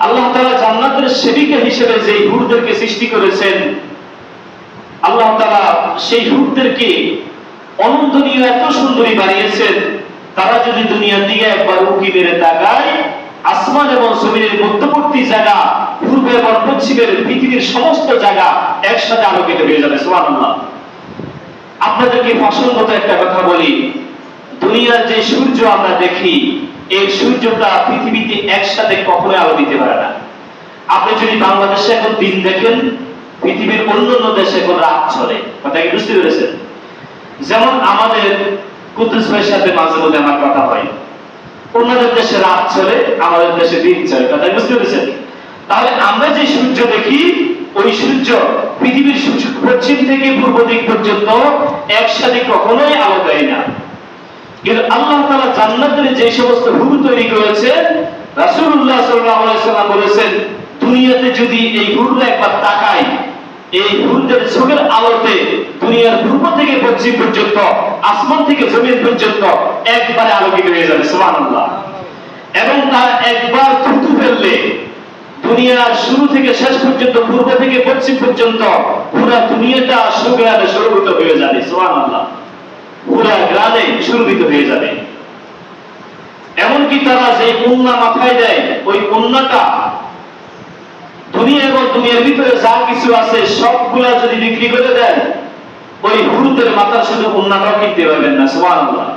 আল্লাহ তাআলা জান্নাতের সেবিকা হিসেবে যে হুরদেরকে সৃষ্টি করেছেন, আল্লাহ তাআলা সেই হুরদেরকে অনন্তনীয় এত সুন্দরী বানিয়েছেন, তারা যদি দুনিয়ার দিকে একবার উঁকি মেরে তাকায়, আসমান এবং জমিনের মধ্যবর্তী জায়গা, পূর্ব এবং পশ্চিমের পৃথিবীর সমস্ত জায়গা একসাথে আলোকিত হয়ে যাবে। সুবহানাল্লাহ। আপনাদেরকে প্রসঙ্গত একটা কথা বলি, দুনিয়ার যে সূর্য আমরা দেখি, এই সূর্যটা পৃথিবীতে একসাথে কখনোই আলো দিতে পারে না। আপনি যদি বাংলাদেশে এখন দিন দেখেন, পৃথিবীর অন্যান্য দেশে এখন রাত চলে। কথা কি বুঝতে পেরেছেন? যেমন আমাদের কুদ্দুস ভাইয়ের সাথে মাঝে মধ্যে আমার কথা হয়, অন্যদের দেশে রাত চলে, আমাদের দেশে দিন চলে। কথা বুঝতে পেরেছেন? তাহলে আমরা যে সূর্য দেখি, ওই সূর্য পৃথিবীর পশ্চিম থেকে পূর্ব দিক পর্যন্ত একসাথে কখনোই আলো দেয় না। কিন্তু আল্লাহ তাআলা জান্নাতের যে সমস্ত হুর তৈরি করেছেন, রাসূলুল্লাহ সাল্লাল্লাহু আলাইহি সাল্লাম বলেছেন, দুনিয়াতে যদি এই হুররা একবার তাকায়, এই হুরদের চোখের আলোতে দুনিয়ার পূর্ব থেকে পশ্চিম পর্যন্ত, আসমান থেকে জমিন পর্যন্ত একবারে আলোকিত হয়ে যাবে। সুবহানাল্লাহ। এবং তার একবার থুতু ফেললে দুনিয়ার শুরু থেকে শেষ পর্যন্ত, পূর্ব থেকে পশ্চিম পর্যন্ত পুরো দুনিয়াটা সুগ্রানে সুরভিত হয়ে যাবে। সুবহানাল্লাহ। পুরা গ্রামে সুরভিত হয়ে যাবে। এমনকি তারা যে উন্না মাথায় দেয়, ওই উন্নাটা দুনিয়া এবং দুনিয়ার ভিতরে যা কিছু আছে সবগুলা যদি বিক্রি করে দেন, ওই হুরুদের মাথা শুধু উন্নাটাও কিনতে পারবেন না। সুবহানাল্লাহ।